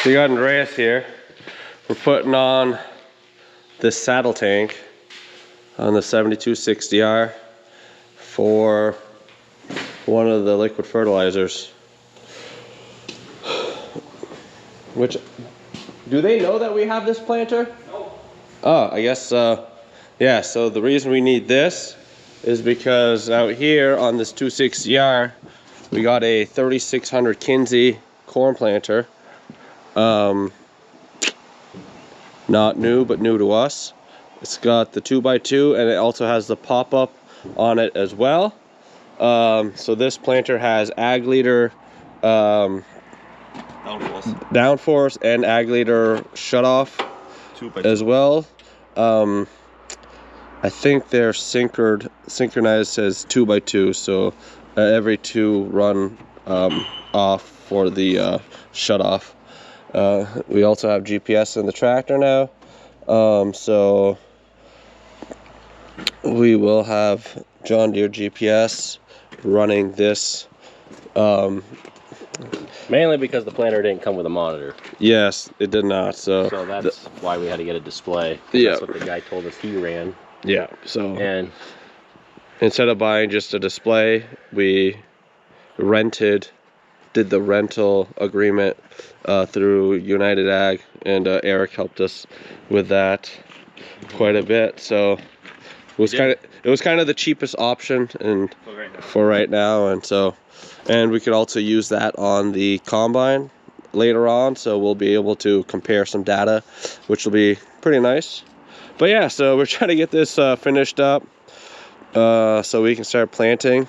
So you got Andreas here. We're putting on this saddle tank on the 7260R for one of the liquid fertilizers. Which, do they know that we have this planter? No. Oh, I guess, yeah, so the reason we need this is because out here on this 260R, we got a 3600 Kinsey corn planter. Not new, but new to us. It's got the 2x2 and it also has the pop-up on it as well. So this planter has ag leader downforce and ag leader shutoff as well. I think they're synchronized as 2x2, so every two run off for the shutoff. We also have GPS in the tractor now, so we will have John Deere GPS running this. Mainly because the planter didn't come with a monitor. Yes, it did not. So that's why we had to get a display. Yeah, that's what the guy told us he ran. Yeah. So and instead of buying just a display, we did the rental agreement through United Ag, and Eric helped us with that quite a bit. So it was kind of the cheapest option and for right now, and we could also use that on the combine later on, so we'll be able to compare some data, which will be pretty nice. But yeah, so we're trying to get this finished up so we can start planting.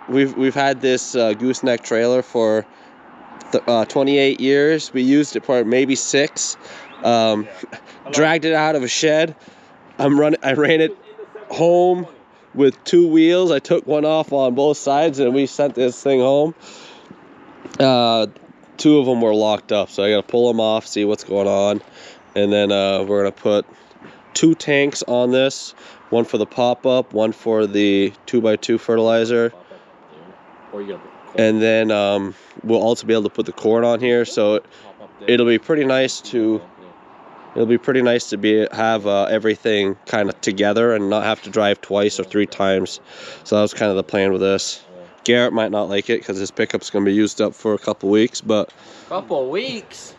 We've had this gooseneck trailer for 28 years. We used it for maybe 6. Dragged it out of a shed. I ran it home with 2 wheels. I took one off on both sides and we sent this thing home. 2 of them were locked up, so I gotta pull them off, see what's going on, and then we're gonna put 2 tanks on this, one for the pop-up, one for the 2x2 fertilizer, and then we'll also be able to put the corn on here. So it'll be pretty nice to have everything kind of together and not have to drive twice or 3 times. So that was kind of the plan with this. Garrett might not like it because his pickup's going to be used up for a couple weeks, but... Couple weeks?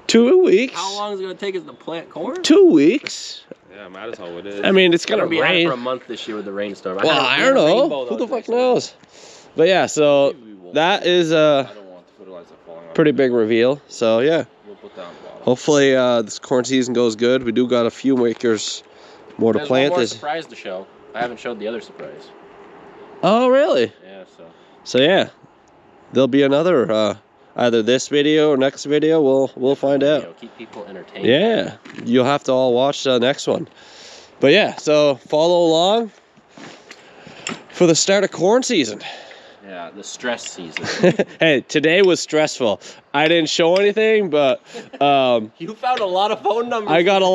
2 weeks. How long is it going to take us to plant corn? 2 weeks. Yeah, might as well it is. I mean, it's going to rain. For a month this year with the rainstorm. Well, I don't know. Who the fuck knows? But yeah, so that is a pretty big reveal. So yeah, hopefully this corn season goes good. We do got a few acres more to plant. One more surprise to show. I haven't showed the other surprise. Oh really? Yeah. So yeah, there'll be another either this video or next video. We'll find out. Keep people entertained. Yeah, you'll have to all watch the next one. But yeah, so follow along for the start of corn season. Yeah, the stress season. Hey, today was stressful. I didn't show anything, but you found a lot of phone numbers. I got a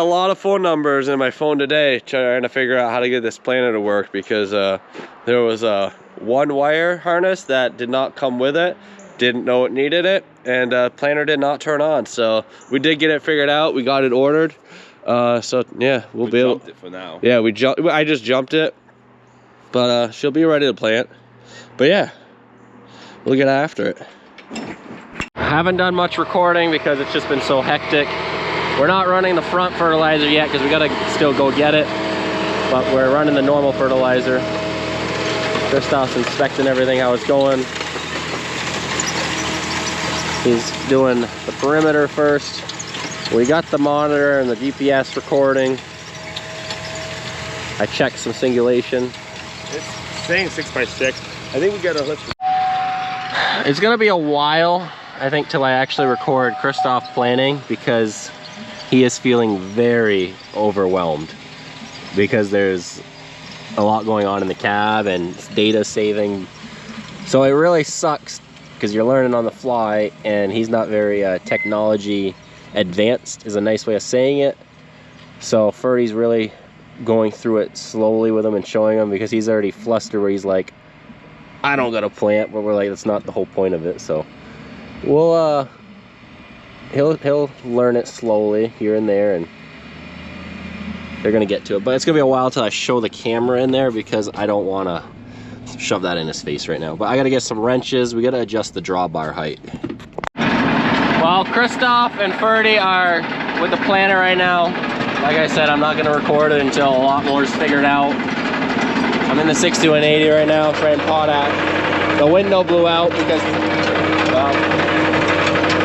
lot of phone numbers in my phone today trying to figure out how to get this planter to work, because there was a 1-wire harness that did not come with it, didn't know it needed it, and planter did not turn on. So we did get it figured out. We got it ordered. So yeah, we'll be able. Jumped it for now. Yeah, I just jumped it. But she'll be ready to plant. But yeah, we'll get after it. I haven't done much recording because it's just been so hectic. We're not running the front fertilizer yet because we gotta still go get it. But we're running the normal fertilizer. Christoph's inspecting everything, how it's going. He's doing the perimeter first. We got the monitor and the GPS recording. I checked some singulation. It's saying 6x6. I think we got a lift. It's gonna be a while, I think, till I actually record Christoph planting, because he is feeling very overwhelmed because there's a lot going on in the cab and data saving. So it really sucks because you're learning on the fly, and he's not very technology advanced is a nice way of saying it. So Ferdy's really going through it slowly with him and showing him, because he's already flustered where he's like, I don't gotta plant, but we're like, that's not the whole point of it. So we'll he'll learn it slowly here and there, and they're gonna get to it. But it's gonna be a while till I show the camera in there because I don't want to shove that in his face right now. But I gotta get some wrenches. We gotta adjust the drawbar height. Well, Christoph and Ferdy are with the planter right now. Like I said, I'm not gonna record it until a lot more is figured out. I'm in the 62180 right now, trying potash. The window blew out because, well,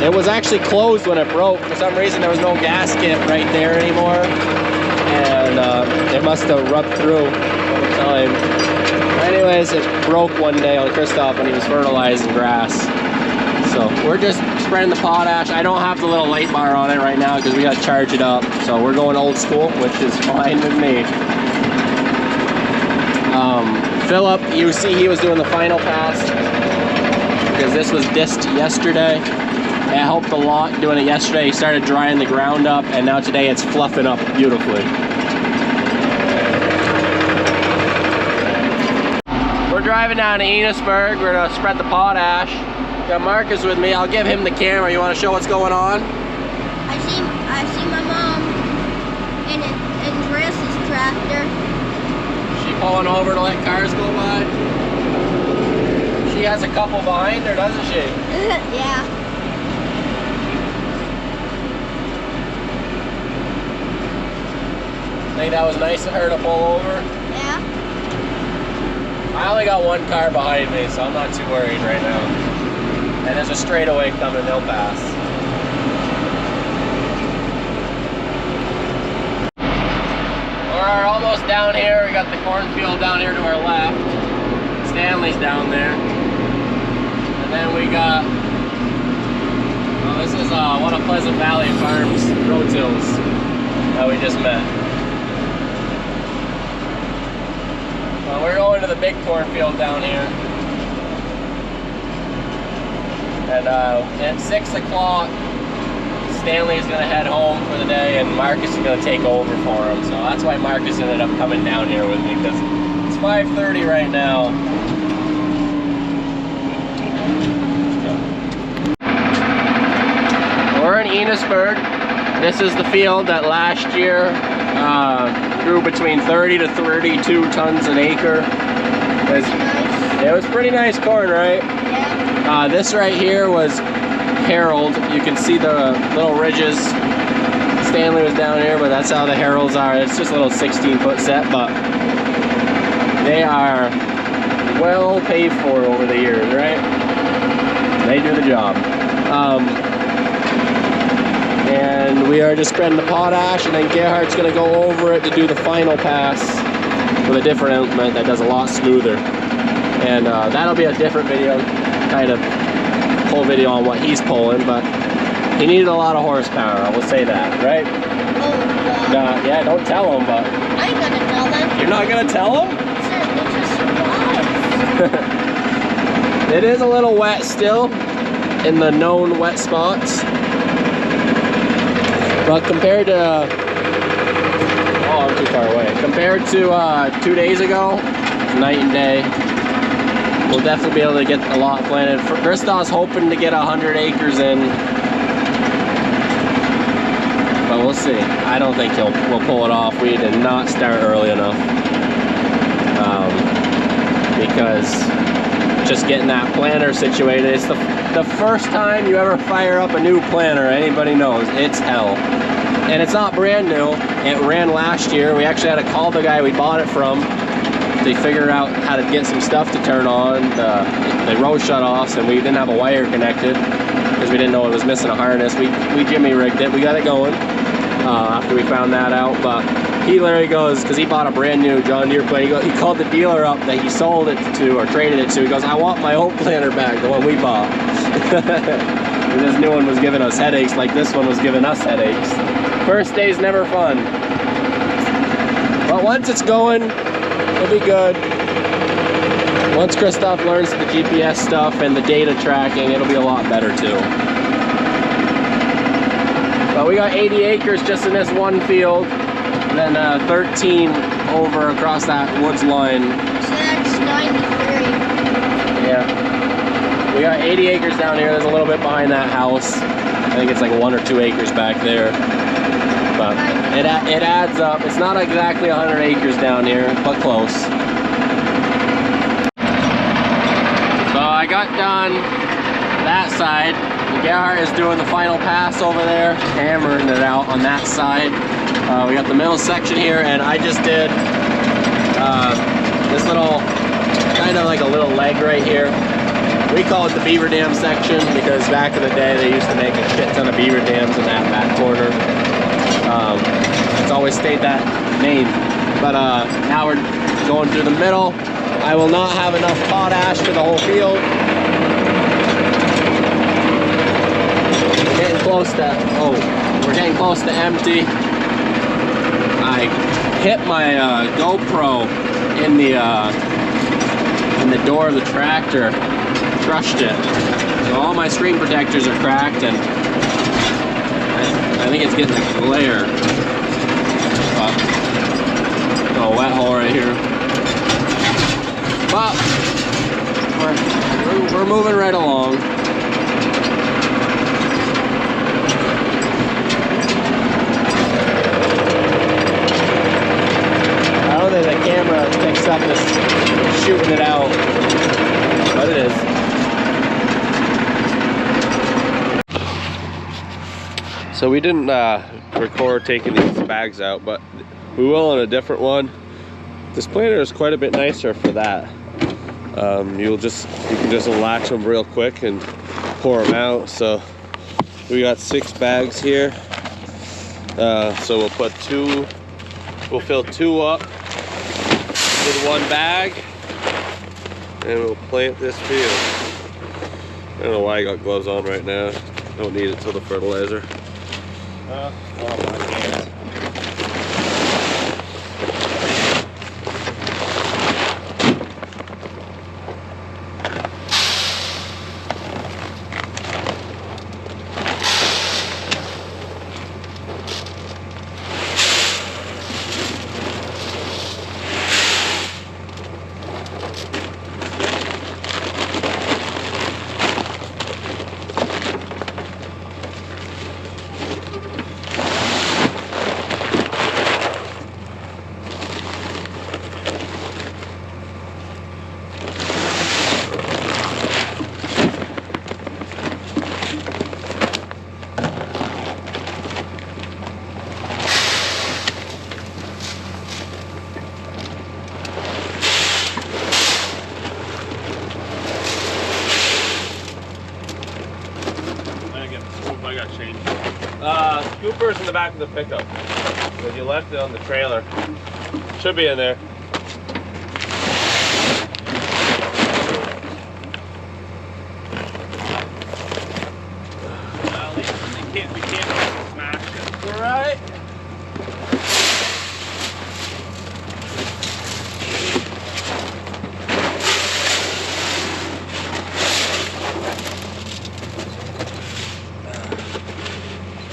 it was actually closed when it broke. For some reason, there was no gasket right there anymore. And it must have rubbed through over time. Anyways, it broke one day on Christoph when he was fertilizing grass. So we're just spreading the potash. I don't have the little light bar on it right now because we got to charge it up. So we're going old school, which is fine with me. Philip, you see he was doing the final pass because this was disked yesterday. It helped a lot doing it yesterday. He started drying the ground up, and now today it's fluffing up beautifully. We're driving down to Enosburg. We're gonna spread the potash. Got Marcus with me. I'll give him the camera. You want to show what's going on? I see my mom in Chris's tractor. She pulling over to let cars go by. She has a couple behind her, doesn't she? Yeah. Think that was nice of her to pull over? Yeah. I only got one car behind me, so I'm not too worried right now. And there's a straightaway coming, they'll pass. We're almost down here. We got the cornfield down here to our left. Stanley's down there. And then we got, well, this is one of Pleasant Valley Farms Rotills that we just met. Well, we're going to the big cornfield down here. And at 6 o'clock, Stanley's gonna head home for the day and Marcus is gonna take over for him. So that's why Marcus ended up coming down here with me, because it's 5:30 right now. We're in Enosburg. This is the field that last year grew between 30 to 32 tons an acre. It was pretty nice corn, right? Yeah. This right here was Harold. You can see the little ridges. Stanley was down here, but that's how the Harolds are. It's just a little 16-foot set, but they are well paid for over the years, right? They do the job. And we are just spreading the potash, and then Gerhardt's gonna go over it to do the final pass with a different implement that does a lot smoother. And that'll be a different video, kind of whole video on what he's pulling, but he needed a lot of horsepower, I will say that, right? Oh, Yeah, don't tell him, but... I ain't gonna tell them. You're not gonna tell him? It's a surprise. It is a little wet still in the known wet spots. But compared to... oh, I'm too far away. Compared to 2 days ago, night and day. We'll definitely be able to get a lot planted. Christoph's hoping to get 100 acres in. But we'll see. I don't think we'll pull it off. We did not start early enough. Because just getting that planter situated, it's the first time you ever fire up a new planter, anybody knows, it's hell. And it's not brand new. It ran last year. We actually had to call the guy we bought it from to figure out how to get some stuff to turn on the row shutoffs, and we didn't have a wire connected because we didn't know it was missing a harness. We jimmy rigged it. We got it going after we found that out. But he literally goes, because he bought a brand new John Deere planter, he called the dealer up that he sold it to or traded it to. He goes, I want my old planter back, the one we bought. This new one was giving us headaches like this one was giving us headaches. First day's never fun. But once it's going, it'll be good. Once Christoph learns the GPS stuff and the data tracking, it'll be a lot better too. But we got 80 acres just in this one field, and then 13 over across that woods line. So that's 93. Yeah. We got 80 acres down here. There's a little bit behind that house. I think it's like 1 or 2 acres back there. But it adds up. It's not exactly 100 acres down here, but close. So I got done that side. Gerhard is doing the final pass over there, hammering it out on that side. We got the middle section here, and I just did this little, kind of like a little leg right here. We call it the beaver dam section because back in the day they used to make a shit ton of beaver dams in that back corner. It's always stayed that name. But now we're going through the middle. I will not have enough potash for the whole field. We're getting close to, we're getting close to empty. I hit my GoPro in the door of the tractor, crushed it. So all my screen protectors are cracked, and I think it's getting a glare. Got a wet hole right here. But we're moving right along. I don't think the camera picks up this shooting it out, but it is. So we didn't record taking these bags out, but we will on a different one. This planter is quite a bit nicer for that. You can just latch them real quick and pour them out. So we got 6 bags here. So we'll put 2. We'll fill 2 up with 1 bag, and we'll plant this field. I don't know why I got gloves on right now. Don't need it till the fertilizer. Oh my God. I got changed. Scooper's in the back of the pickup. Because you left it on the trailer. Should be in there. Well, we can't smash it. All right.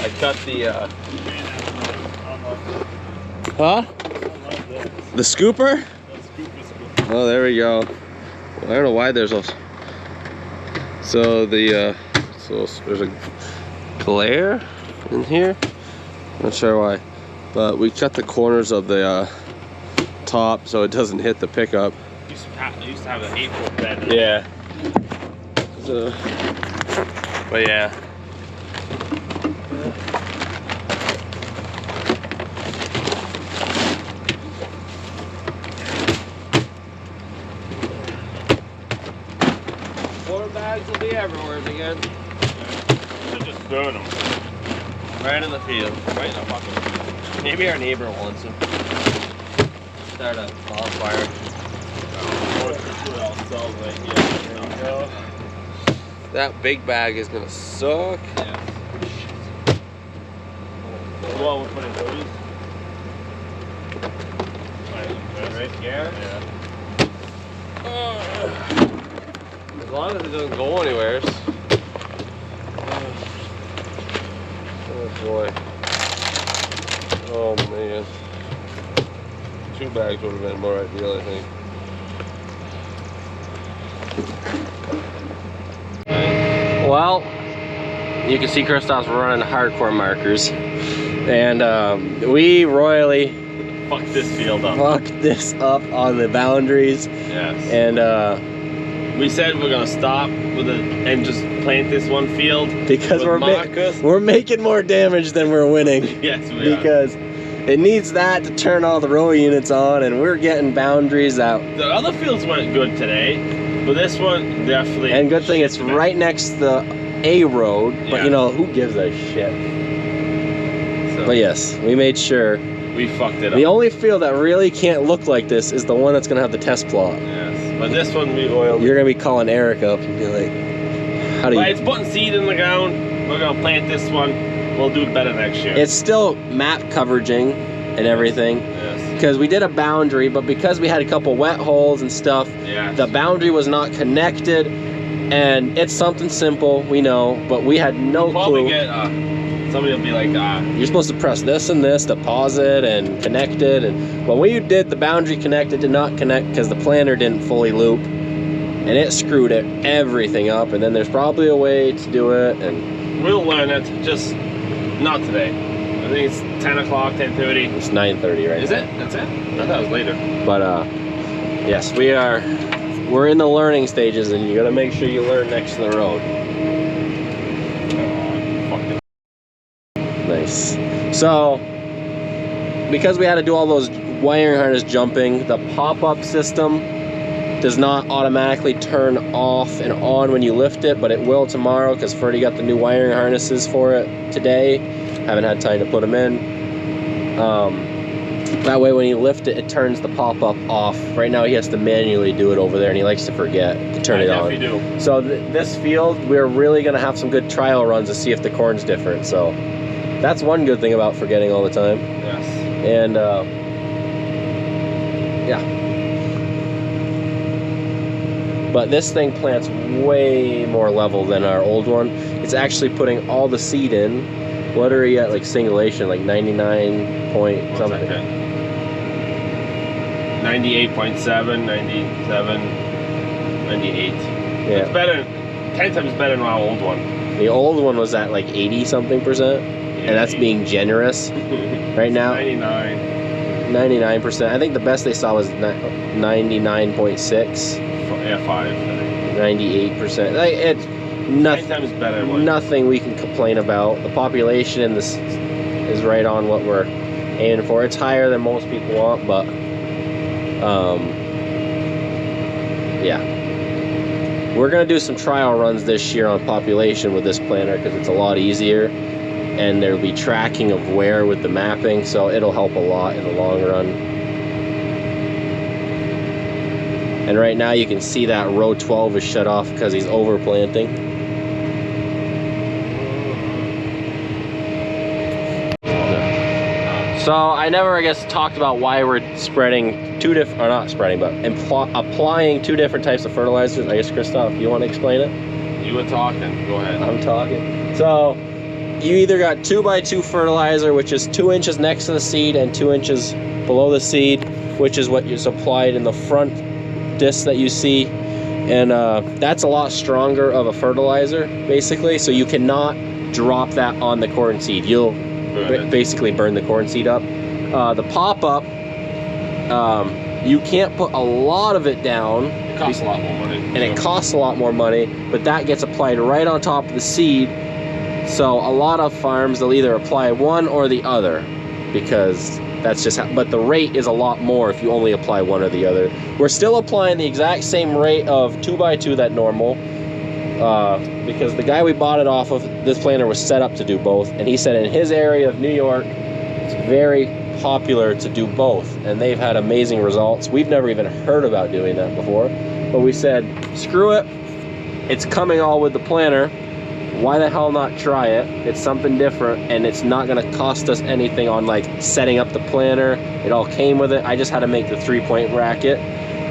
I cut the huh? The scooper? Oh, there we go. I don't know why there's a. So the so there's a glare in here. Not sure why, but we cut the corners of the top so it doesn't hit the pickup. used to have an 8-foot bed. Yeah. So, but yeah. Bags will be everywhere again. Should just throw them. Right in the field. Right in the fucking. Maybe our neighbor wants them. Start a bonfire. That big bag is gonna suck. Yeah. Well, we're putting those. Right here? Yeah. As long as it doesn't go anywhere. Oh boy. Oh man. 2 bags would have been more ideal, I think. Well, you can see Christoph's running hardcore markers, and we royally Fuck this field up. fucked this up on the boundaries, Yes. and We said we're gonna stop with it and just plant this one field. because with Marcus. we're making more damage than we're winning. Yes, we Because it needs that to turn all the row units on, and we're getting boundaries out. are. The other fields went good today, but this one definitely. And good thing it's right next to the A road, but Yeah. you know, who gives a shit? So But yes, we made sure. we fucked it The up. only field that really can't look like this is the one that's gonna have the test plot. Yes, but this one we oiled. You're gonna be calling Eric up and be like, how do But you... it's putting seed in the ground. We're gonna plant this one. We'll do better next year. It's still map coveraging and everything, Yes. because we did a boundary, but because we had a couple wet holes and stuff, Yes. the boundary was not connected, and it's something simple, we know, but we had no Probably clue. get somebody will be like, You're supposed to press this and this to pause it and connect it, and when we did the boundary connect, it did not connect because the planter didn't fully loop, and it screwed everything up. And then there's probably a way to do it, and we'll learn it. Just not today. I think it's 10 o'clock, 10:30. it's 9:30 right Is now. it? That's it? I thought it was later. But yes, we're in the learning stages, and you gotta make sure you learn next to the road. Fuck it. Nice. So, because we had to do all those wiring harness jumping, the pop-up system does not automatically turn off and on when you lift it, but it will tomorrow because Ferdy got the new wiring harnesses for it today. Haven't had time to put them in. That way when you lift it, it turns the pop-up off. Right now he has to manually do it over there, and he likes to forget to turn it on. I definitely do. So this field, we're really gonna have some good trial runs to see if the corn's different. So that's one good thing about forgetting all the time. Yes. And yeah. But this thing plants way more level than our old one. It's actually putting all the seed in. What are you at, like singulation, like 99 point One something? second. 98.7, 97, 98. Yeah. It's better, 10 times better than our old one. The old one was at like 80 something percent, and that's being generous. Right now, 99. 99%. I think the best they saw was 99.6, Yeah, 5. I think. 98%. Like, it's 10 nothing. times better one. Nothing we can complain about. The population in this is right on what we're aiming for. It's higher than most people want, but yeah. We're gonna do some trial runs this year on population with this planter because it's a lot easier, and there'll be tracking of where with the mapping, so it'll help a lot in the long run. And right now you can see that row 12 is shut off because he's overplanting. So I never, I guess, talked about why we're spreading two different, or not spreading, but applying two different types of fertilizers. I guess, Christoph, you want to explain it? You were talking. Go ahead. I'm talking. So you either got 2x2 fertilizer, which is 2 inches next to the seed and 2 inches below the seed, which is what is applied in the front disc that you see. And that's a lot stronger of a fertilizer, basically. So you cannot drop that on the corn seed. You'll basically burn the corn seed up. The pop-up, you can't put a lot of it down. It costs a lot more money. And it costs a lot more money, but that gets applied right on top of the seed. So a lot of farms, they'll either apply one or the other, because that's just how, but the rate is a lot more if you only apply one or the other. We're still applying the exact same rate of 2x2 that normal, because the guy we bought it off of, this planter was set up to do both, and he said in his area of New York, it's very popular to do both, and they've had amazing results. We've never even heard about doing that before, but we said, screw it, it's coming all with the planter. Why the hell not try it? It's something different, and it's not gonna cost us anything on like setting up the planter. It all came with it. I just had to make the 3-point bracket.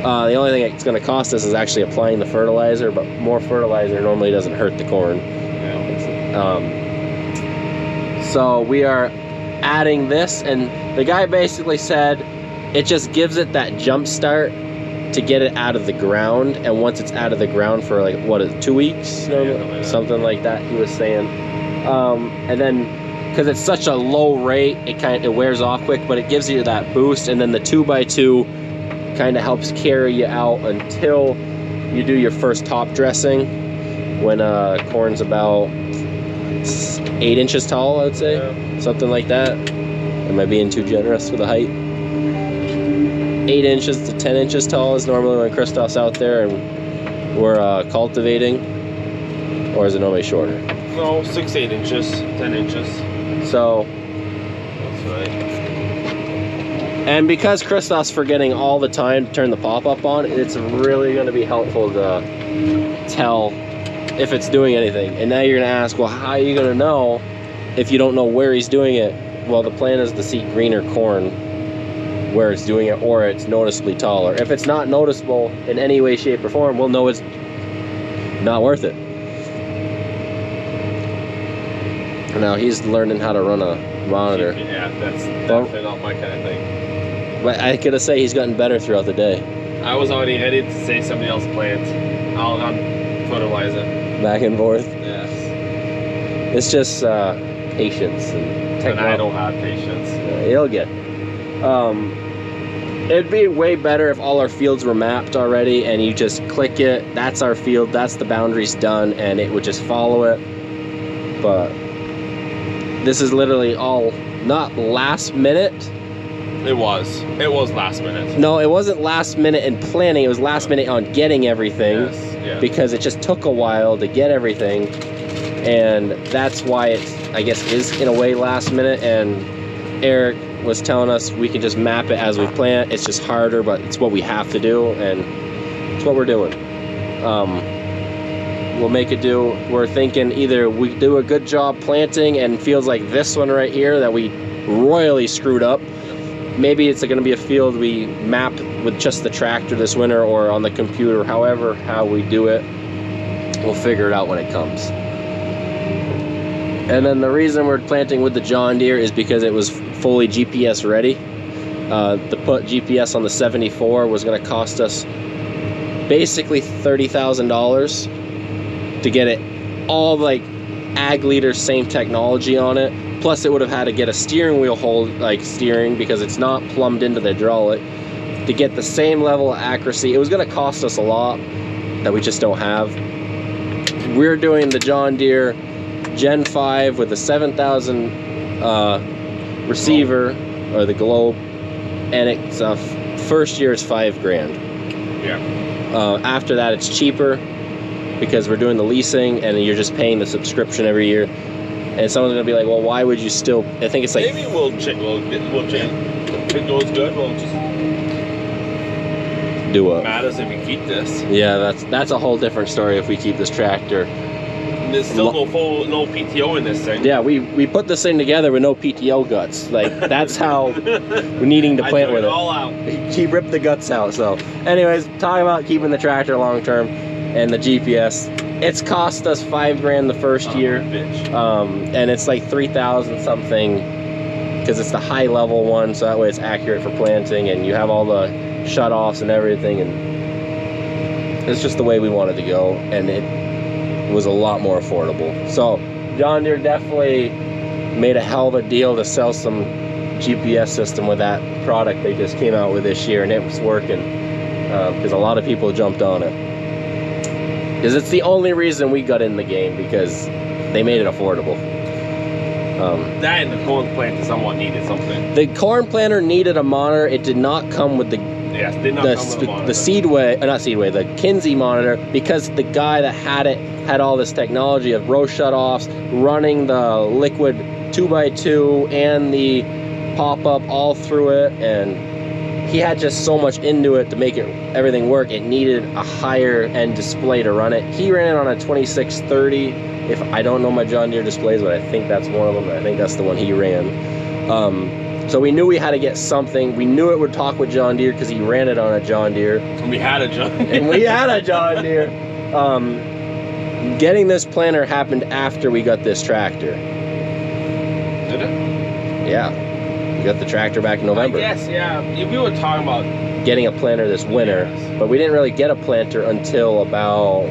The only thing it's gonna cost us is actually applying the fertilizer, but more fertilizer normally doesn't hurt the corn. So we are adding this, and the guy basically said it just gives it that jump start to get it out of the ground, and once it's out of the ground for like, what is it, 2 weeks? Yeah, Something like that, he was saying. And then, because it's such a low rate, it wears off quick, but it gives you that boost, and then the 2x2 kind of helps carry you out until you do your first top dressing, when corn's about 8 inches tall, I would say. Yeah. Something like that. Am I being too generous with the height? 8 inches to 10 inches tall is normally when Christoph's out there and we're cultivating, or is it normally shorter? No, 6, 8 inches, 10 inches. So, That's right. and because Christoph's forgetting all the time to turn the pop-up on, it's really going to be helpful to tell if it's doing anything. And now you're going to ask, well, how are you going to know if you don't know where he's doing it? Well, the plan is to see greener corn where it's doing it, or it's noticeably taller. If it's not noticeable in any way, shape, or form, we'll know it's not worth it. Now he's learning how to run a monitor. Yeah, that's definitely not my kind of thing. But I gotta say, he's gotten better throughout the day. I was already ready to say somebody else plants. I'll fertilizer. Back and forth. Yes. It's just patience and And technology. I don't have patience. It'll get. It'd be way better if all our fields were mapped already and you just click it, that's our field, that's the boundaries done, and it would just follow it. But this is literally all not last minute. It was last minute. No, it wasn't last minute in planning, it was last minute on getting everything. Yes, yeah. Because it just took a while to get everything, and that's why it, I guess, is in a way last minute. And Eric was telling us we can just map it as we plant. It's just harder, but it's what we have to do, and it's what we're doing. We'll make it do. We're thinking either we do a good job planting and fields like this one right here that we royally screwed up. Maybe it's going to be a field we map with just the tractor this winter, or on the computer, however how we do it. We'll figure it out when it comes. And then the reason we're planting with the John Deere is because it was fully GPS ready. To put GPS on the 74 was going to cost us basically $30,000 to get it all like ag leader, same technology on it. Plus it would have had to get a steering wheel hold, like steering, because it's not plumbed into the hydraulic, to get the same level of accuracy. It was going to cost us a lot that we just don't have. We're doing the John Deere Gen 5 with the 7,000 receiver, or the Globe, and it's first year is $5,000. Yeah. After that it's cheaper because we're doing the leasing and you're just paying the subscription every year. And someone's gonna be like, well, why would you still? I think it's like, Maybe we'll change. If it goes good, we'll just do what? matters if we keep this. Yeah, that's a whole different story if we keep this tractor. There's still no PTO in this thing. Yeah, we put this thing together with no PTO guts. Like, that's how we're needing to plant with it. all out. He ripped the guts out. So anyways, talking about keeping the tractor long term and the GPS, it's cost us $5,000 the first year. Bitch. And it's like 3,000 something because it's the high level one, so that way it's accurate for planting and you have all the shut-offs and everything, and it's just the way we wanted to go, and it was a lot more affordable. So John Deere definitely made a hell of a deal to sell some GPS system with that product they just came out with this year, and it was working because a lot of people jumped on it. Because it's the only reason we got in the game, because they made it affordable. That and the corn plant somewhat needed something. The corn planter needed a monitor. It did not come with the Yes, did not come with a monitor. the the Kinsey monitor, because the guy that had it had all this technology of row shutoffs, running the liquid 2x2 and the pop-up all through it, and he had just so much into it to make everything work. It needed a higher end display to run it. He ran it on a 2630. If I don't know my John Deere displays, but I think that's one of them. I think that's the one he ran. So we knew we had to get something. We knew it would talk with John Deere because he ran it on a John Deere. And we had a John Deere. And we had a John Deere. Getting this planter happened after we got this tractor. Did it? Yeah. We got the tractor back in November. Yes, yeah. We were talking about getting a planter this winter, but we didn't really get a planter until about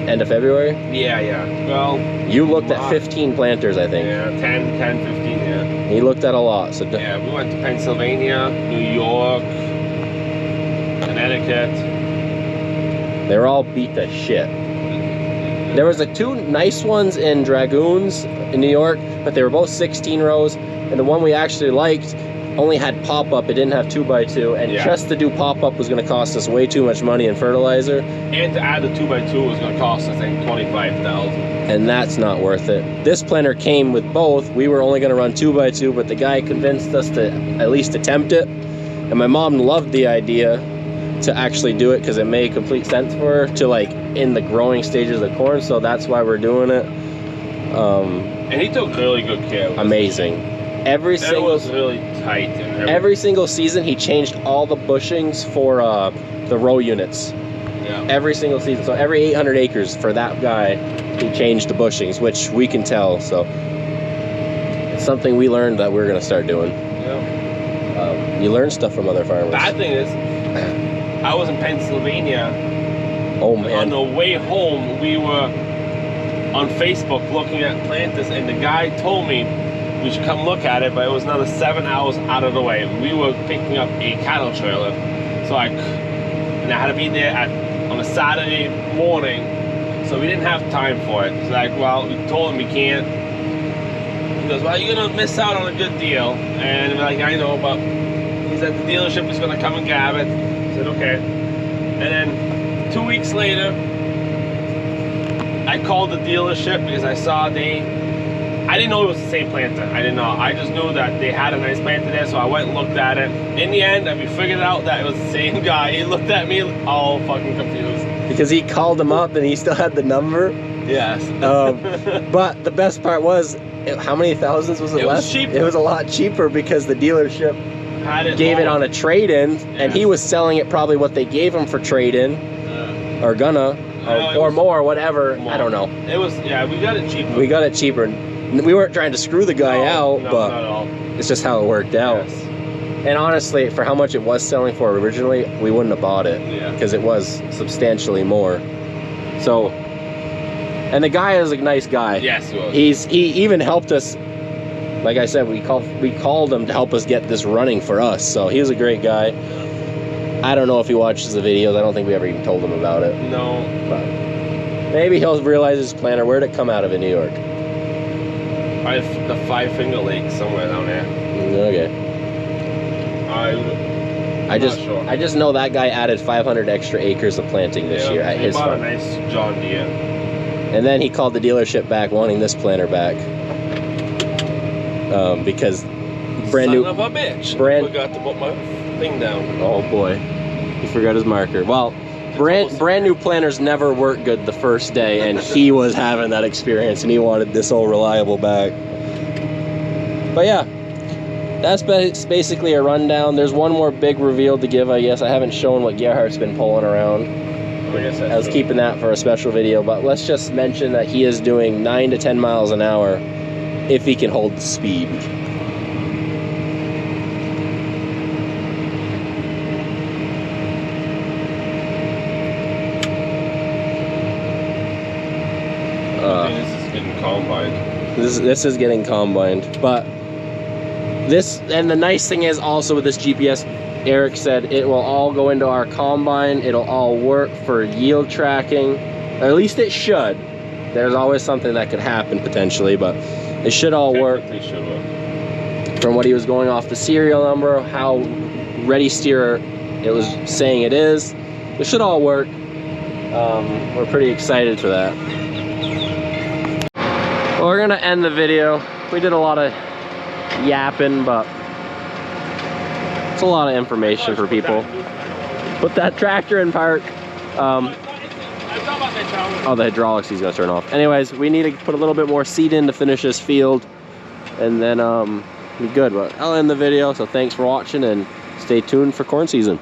end of February. Yeah. Well, You looked at 15 planters, I think. yeah, 10, 15, yeah. He looked at a lot. So Yeah, we went to Pennsylvania, New York, Connecticut. they were all beat to shit. There was the 2 nice ones in Dragoons in New York, but they were both 16 rows, and the one we actually liked only had pop-up. It didn't have 2x2, and Yeah. just to do pop-up was going to cost us way too much money in fertilizer, And to add the 2x2 was going to cost, I think, $25,000. and that's not worth it. This planter came with both. We were only going to run 2x2, but the guy convinced us to at least attempt it, and my mom loved the idea to actually do it because it made complete sense for her to, like, in the growing stages of corn, so that's why we're doing it. And he took really good care of it. Amazing. Every It single was really tight. And everything. every single season he changed all the bushings for the row units. Yeah. Every single season, so every 800 acres for that guy, he changed the bushings, which we can tell. So it's something we learned that we're gonna start doing. Yeah. You learn stuff from other farmers. Bad thing is, I was in Pennsylvania. Oh On man. the way home, we were on Facebook looking at planters, and the guy told me we should come look at it, but it was another 7 hours out of the way. We were picking up a cattle trailer, so I had to be there on a Saturday morning, so we didn't have time for it. It's like, well, we told him we can't. He goes, well, you're gonna miss out on a good deal, and we're like, I know, but he said the dealership is gonna come and grab it. I said, okay. And then 2 weeks later, I called the dealership because I saw I didn't know it was the same planter. I didn't know. I just knew that they had a nice planter there, so I went and looked at it. In the end, we figured out that it was the same guy. He looked at me all fucking confused. Because he called him up and he still had the number. Yes. But the best part was, how many thousands was it? It was less? cheaper. It was a lot cheaper because the dealership Had it gave it all. on a trade-in, and he Yes. was selling it probably what they gave him for trade-in, or gonna, No, it or was more, whatever. more. I don't know. It was, yeah, we got it cheaper. We got it cheaper. We weren't trying to screw the guy out, no, but not at all. it's just how it worked out. Yes. And honestly, for how much it was selling for originally, we wouldn't have bought it Yeah. because it was substantially more. So, and the guy is a nice guy. Yes, it was. He even helped us. Like I said, we called him to help us get this running for us. So he was a great guy. I don't know if he watches the videos. I don't think we ever even told him about it. No. But maybe he'll realize his planter. Where'd it come out of in New York? The Five Finger Lake somewhere down there. Okay. I'm not sure. I just know that guy added 500 extra acres of planting this year at he his bought farm. a nice John Deere. And then he called the dealership back wanting this planter back. Because brand new. Son of a bitch. brand- I forgot to put my thing down. Oh boy, he forgot his marker. Well, brand new planters never work good the first day, and he was having that experience, and he wanted this old reliable back. But yeah, that's basically a rundown. There's one more big reveal to give, I guess. I haven't shown what Gerhardt's been pulling around. I guess that's I was true. keeping that for a special video, but let's just mention that he is doing 9 to 10 miles an hour if he can hold the speed. I think this is getting combined. This is getting combined, but this, and the nice thing is also with this GPS, Eric said it will all go into our combine. It'll all work for yield tracking, or at least it should. There's always something that could happen potentially, but it should all work. Technically should work. From what he was going off the serial number, how ready steer it was saying it is. It should all work. We're pretty excited for that. Well, we're gonna end the video. We did a lot of yapping, but it's a lot of information for people. Put that tractor in park. Oh, the hydraulics he's gonna turn off. Anyways, we need to put a little bit more seed in to finish this field, and then be good. But I'll end the video, so thanks for watching and stay tuned for corn season.